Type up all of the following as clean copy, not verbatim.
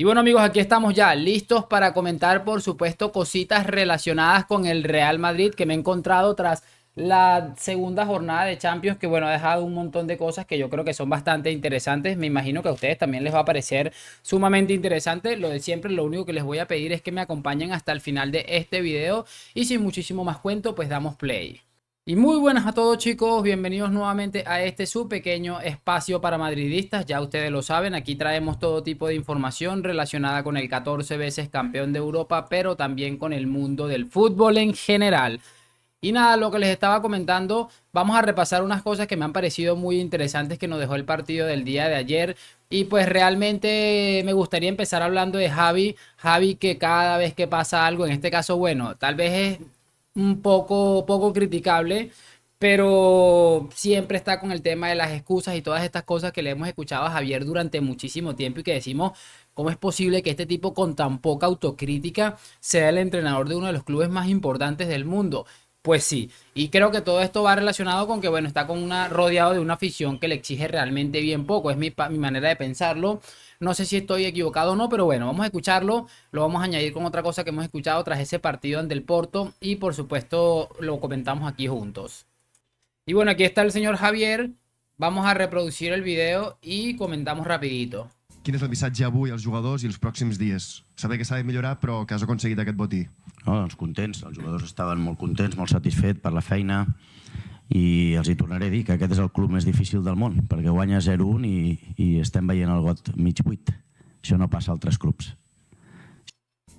Y bueno amigos, aquí estamos ya listos para comentar por supuesto cositas relacionadas con el Real Madrid que me he encontrado tras la segunda jornada de Champions que bueno, ha dejado un montón de cosas que yo creo que son bastante interesantes. Me imagino que a ustedes también les va a parecer sumamente interesante. Lo de siempre, lo único que les voy a pedir es que me acompañen hasta el final de este video y sin muchísimo más cuento, pues damos play. Y muy buenas a todos chicos, bienvenidos nuevamente a este su pequeño espacio para madridistas. Ya ustedes lo saben, aquí traemos todo tipo de información relacionada con el 14 veces campeón de Europa, pero también con el mundo del fútbol en general. Y nada, lo que les estaba comentando, vamos a repasar unas cosas que me han parecido muy interesantes que nos dejó el partido del día de ayer. Y pues realmente me gustaría empezar hablando de Javi. Javi que cada vez que pasa algo, en este caso, bueno, tal vez es un poco criticable, pero siempre está con el tema de las excusas y todas estas cosas que le hemos escuchado a Javier durante muchísimo tiempo y que decimos, ¿cómo es posible que este tipo con tan poca autocrítica sea el entrenador de uno de los clubes más importantes del mundo? Pues sí, y creo que todo esto va relacionado con que, bueno, está rodeado de una afición que le exige realmente bien poco, es mi manera de pensarlo. No sé si estoy equivocado o no, pero bueno, vamos a escucharlo, lo vamos a añadir con otra cosa que hemos escuchado tras ese partido ante el Porto y por supuesto lo comentamos aquí juntos. Y bueno, aquí está el señor Javier, vamos a reproducir el video y comentamos rapidito. Quin és el missatge avui als jugadors i els pròxims dies? Saber que s'ha de millorar, però que has aconseguit aquest botí. No, doncs contents, els jugadors estaven molt contents, molt satisfets per la feina i els hi tornaré a dir que aquest és el club més difícil del món, perquè guanya 0-1 i estem veient el got mig buit. Això no passa a altres clubs.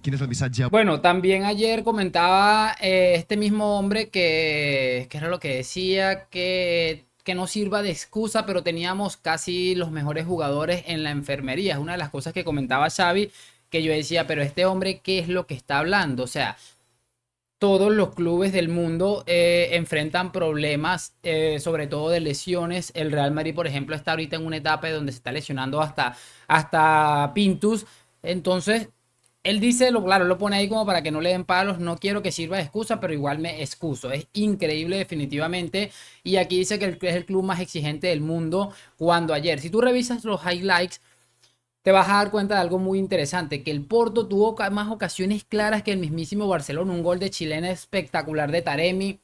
Quin és el missatge... Bueno, también ayer comentaba este mismo hombre que era lo que decía, que no sirva de excusa, pero teníamos casi los mejores jugadores en la enfermería. Es una de las cosas que comentaba Xavi, que yo decía, pero este hombre, ¿qué es lo que está hablando? O sea, todos los clubes del mundo enfrentan problemas, sobre todo de lesiones. El Real Madrid, por ejemplo, está ahorita en una etapa donde se está lesionando hasta Pintus. Entonces, él dice, claro, lo pone ahí como para que no le den palos. No quiero que sirva de excusa, pero igual me excuso. Es increíble, definitivamente. Y aquí dice que es el club más exigente del mundo. Cuando ayer, si tú revisas los highlights, te vas a dar cuenta de algo muy interesante, que el Porto tuvo más ocasiones claras que el mismísimo Barcelona, un gol de chilena espectacular de Taremi,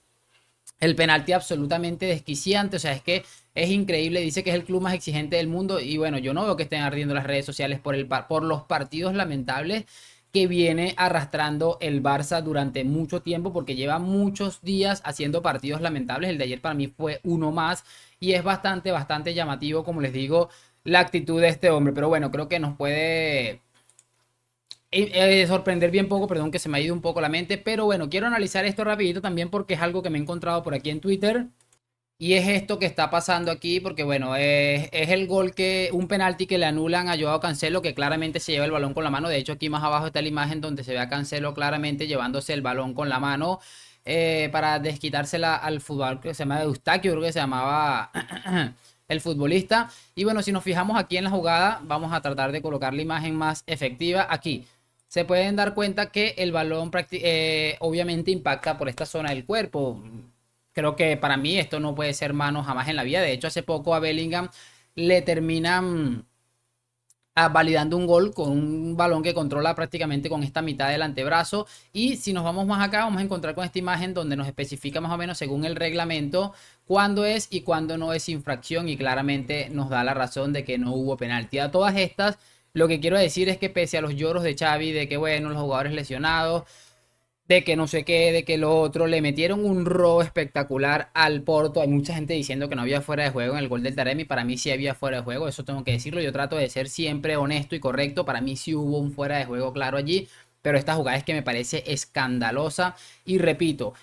el penalti absolutamente desquiciante, o sea, es que es increíble, dice que es el club más exigente del mundo y bueno, yo no veo que estén ardiendo las redes sociales por los partidos lamentables que viene arrastrando el Barça durante mucho tiempo porque lleva muchos días haciendo partidos lamentables. El de ayer para mí fue uno más y es bastante llamativo, como les digo, la actitud de este hombre. Pero bueno, creo que nos puede sorprender bien poco, perdón que se me ha ido un poco la mente, pero bueno, quiero analizar esto rapidito también porque es algo que me he encontrado por aquí en Twitter. Y es esto que está pasando aquí, porque bueno, es el gol un penalti que le anulan a Joao Cancelo, que claramente se lleva el balón con la mano. De hecho, aquí más abajo está la imagen donde se ve a Cancelo claramente llevándose el balón con la mano para desquitársela al fútbol que se llama Eustaquio, creo que se llamaba el futbolista. Y bueno, si nos fijamos aquí en la jugada, vamos a tratar de colocar la imagen más efectiva aquí. Se pueden dar cuenta que el balón obviamente impacta por esta zona del cuerpo. Creo que para mí esto no puede ser mano jamás en la vida. De hecho, hace poco a Bellingham le terminan validando un gol con un balón que controla prácticamente con esta mitad del antebrazo. Y si nos vamos más acá, vamos a encontrar con esta imagen donde nos especifica más o menos según el reglamento cuándo es y cuándo no es infracción. Y claramente nos da la razón de que no hubo penalti. A todas estas, lo que quiero decir es que pese a los lloros de Xavi, de que bueno, los jugadores lesionados, de que no sé qué, de que lo otro, le metieron un robo espectacular al Porto. Hay mucha gente diciendo que no había fuera de juego en el gol del Taremi. Para mí sí había fuera de juego, eso tengo que decirlo. Yo trato de ser siempre honesto y correcto. Para mí sí hubo un fuera de juego claro allí, pero esta jugada es que me parece escandalosa. Y repito,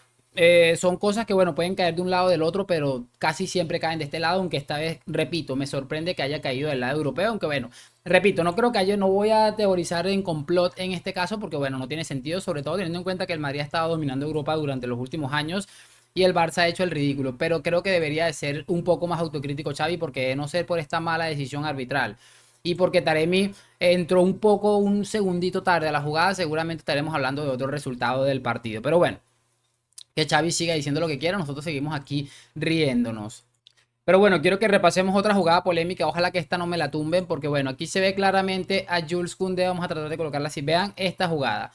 son cosas que, bueno, pueden caer de un lado o del otro, pero casi siempre caen de este lado, aunque esta vez, repito, me sorprende que haya caído del lado europeo, aunque bueno, repito, no creo que haya, no voy a teorizar en complot en este caso, porque bueno, no tiene sentido, sobre todo teniendo en cuenta que el Madrid ha estado dominando Europa durante los últimos años y el Barça ha hecho el ridículo, pero creo que debería de ser un poco más autocrítico Xavi, porque de no ser por esta mala decisión arbitral y porque Taremi entró un segundito tarde a la jugada, seguramente estaremos hablando de otro resultado del partido, pero bueno, que Xavi siga diciendo lo que quiera, nosotros seguimos aquí riéndonos. Pero bueno, quiero que repasemos otra jugada polémica. Ojalá que esta no me la tumben, porque bueno, aquí se ve claramente a Jules Koundé. Vamos a tratar de colocarla así. Vean esta jugada.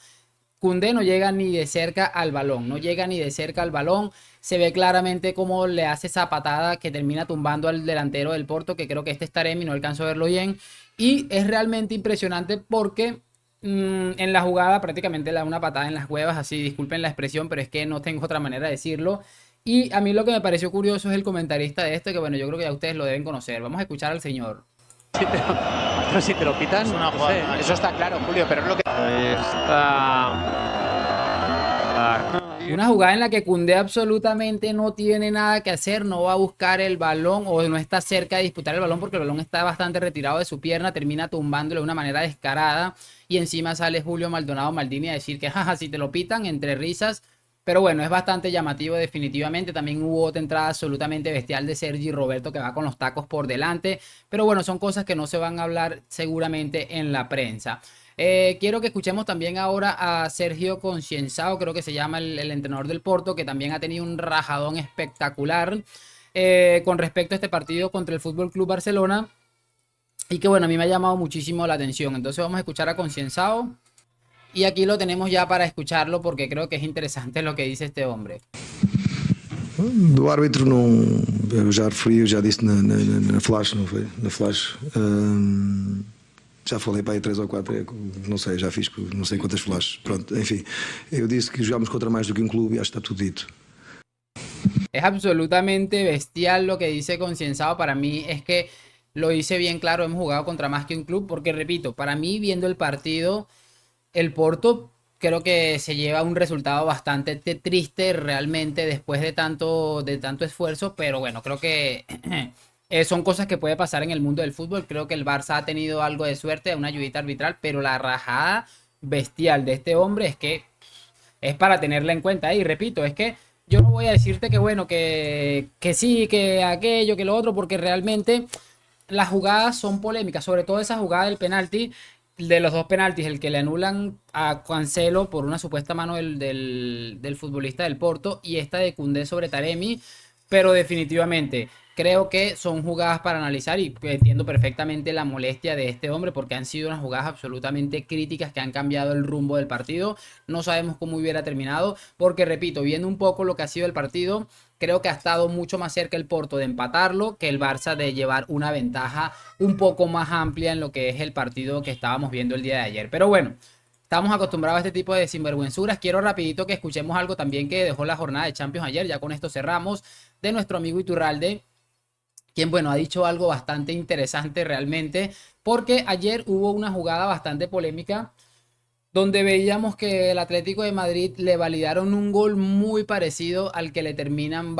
Koundé no llega ni de cerca al balón, no llega ni de cerca al balón. Se ve claramente cómo le hace esa patada que termina tumbando al delantero del Porto, que creo que este es Taremi, no alcanzo a verlo bien. Y es realmente impresionante porque en la jugada prácticamente le da una patada en las huevas, así, disculpen la expresión, pero es que no tengo otra manera de decirlo. Y a mí lo que me pareció curioso es el comentarista de esto, que bueno, yo creo que ya ustedes lo deben conocer. Vamos a escuchar al señor. Pero si te lo pitan, es una jugada, no sé. Eso está claro, Julio, pero es lo que... Ahí está. Una jugada en la que Koundé absolutamente no tiene nada que hacer, no va a buscar el balón o no está cerca de disputar el balón porque el balón está bastante retirado de su pierna, termina tumbándolo de una manera descarada y encima sale Julio Maldonado Maldini a decir que jaja, si te lo pitan, entre risas. Pero bueno, es bastante llamativo definitivamente. También hubo otra entrada absolutamente bestial de Sergi Roberto que va con los tacos por delante. Pero bueno, son cosas que no se van a hablar seguramente en la prensa. Quiero que escuchemos también ahora a Sergio Concienzao, creo que se llama el entrenador del Porto, que también ha tenido un rajadón espectacular con respecto a este partido contra el Fútbol Club Barcelona. Y que bueno, a mí me ha llamado muchísimo la atención. Entonces vamos a escuchar a Concienzao. Y aquí lo tenemos ya para escucharlo porque creo que es interesante lo que dice este hombre. Do árbitro não, eu já referi, eu já disse na flash, não foi? Na flash, já falei para aí 3 ou 4, não sei, já fiz não sei quantas flashes, pronto, enfim, eu disse que jogámos contra mais do que um clube e acho que está tudo dito. Es absolutamente bestial lo que dice Concienzao. Para mí es que lo dice bien claro, hemos jugado contra más que un club porque repito, para mí viendo el partido, el Porto creo que se lleva un resultado bastante triste realmente después de tanto esfuerzo, pero bueno, creo que son cosas que puede pasar en el mundo del fútbol. Creo que el Barça ha tenido algo de suerte, una ayudita arbitral, pero la rajada bestial de este hombre es que es para tenerla en cuenta. Y repito, es que yo no voy a decirte que bueno, que sí, que aquello, que lo otro, porque realmente las jugadas son polémicas, sobre todo esa jugada del penalti, de los dos penaltis, el que le anulan a Cancelo por una supuesta mano del futbolista del Porto y esta de Koundé sobre Taremi, pero definitivamente creo que son jugadas para analizar y entiendo perfectamente la molestia de este hombre porque han sido unas jugadas absolutamente críticas que han cambiado el rumbo del partido. No sabemos cómo hubiera terminado porque, repito, viendo un poco lo que ha sido el partido, creo que ha estado mucho más cerca el Porto de empatarlo que el Barça de llevar una ventaja un poco más amplia en lo que es el partido que estábamos viendo el día de ayer. Pero bueno, estamos acostumbrados a este tipo de sinvergüenzuras. Quiero rapidito que escuchemos algo también que dejó la jornada de Champions ayer. Ya con esto cerramos, de nuestro amigo Iturralde, quien bueno, ha dicho algo bastante interesante realmente, porque ayer hubo una jugada bastante polémica donde veíamos que el Atlético de Madrid le validaron un gol muy parecido al que le terminan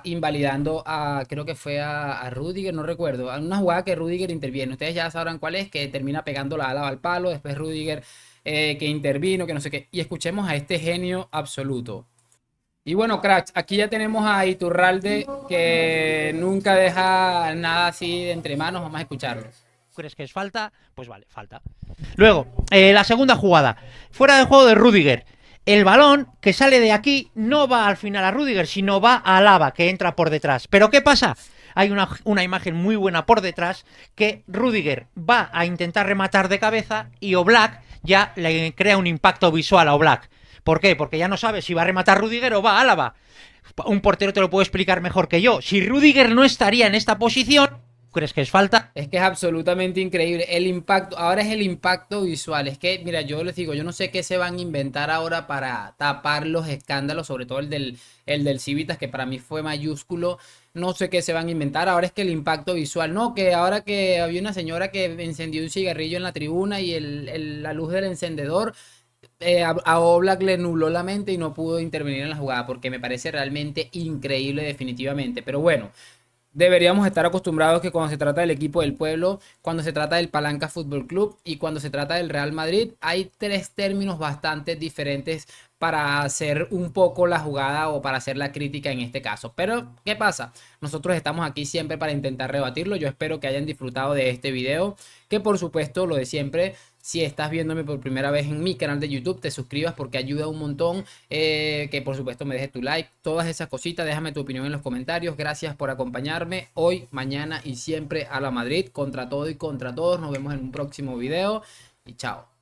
invalidando a creo que fue a Rüdiger, no recuerdo, a una jugada que Rüdiger interviene. Ustedes ya sabrán cuál es, que termina pegando la ala al palo, después Rüdiger que intervino, que no sé qué. Y escuchemos a este genio absoluto. Y bueno, cracks, aquí ya tenemos a Iturralde, que nunca deja nada así de entre manos. Vamos a escucharlo. ¿Crees que es falta? Pues vale, falta. Luego, la segunda jugada. Fuera de juego de Rüdiger. El balón que sale de aquí no va al final a Rüdiger, sino va a Alaba, que entra por detrás. ¿Pero qué pasa? Hay una imagen muy buena por detrás que Rüdiger va a intentar rematar de cabeza y Oblak ya le crea un impacto visual a Oblak. ¿Por qué? Porque ya no sabe si va a rematar Rüdiger o va a Alaba. Un portero te lo puede explicar mejor que yo. Si Rüdiger no estaría en esta posición, ¿crees que es falta? Es que es absolutamente increíble el impacto. Ahora es el impacto visual. Es que, mira, yo les digo, yo no sé qué se van a inventar ahora para tapar los escándalos, sobre todo el del Civitas, que para mí fue mayúsculo. No sé qué se van a inventar. Ahora es que el impacto visual, no, que ahora que había una señora que encendió un cigarrillo en la tribuna y la luz del encendedor, a Oblak le nubló la mente y no pudo intervenir en la jugada, porque me parece realmente increíble definitivamente. Pero bueno, deberíamos estar acostumbrados que cuando se trata del equipo del pueblo, cuando se trata del Palanca Fútbol Club y cuando se trata del Real Madrid, hay tres términos bastante diferentes para hacer un poco la jugada o para hacer la crítica en este caso. Pero, ¿qué pasa? Nosotros estamos aquí siempre para intentar rebatirlo. Yo espero que hayan disfrutado de este video, que por supuesto, lo de siempre, Si estás viéndome por primera vez en mi canal de YouTube, te suscribas porque ayuda un montón. Que por supuesto me dejes tu like, todas esas cositas. Déjame tu opinión en los comentarios. Gracias por acompañarme hoy, mañana y siempre a la Madrid. Contra todo y contra todos. Nos vemos en un próximo video y chao.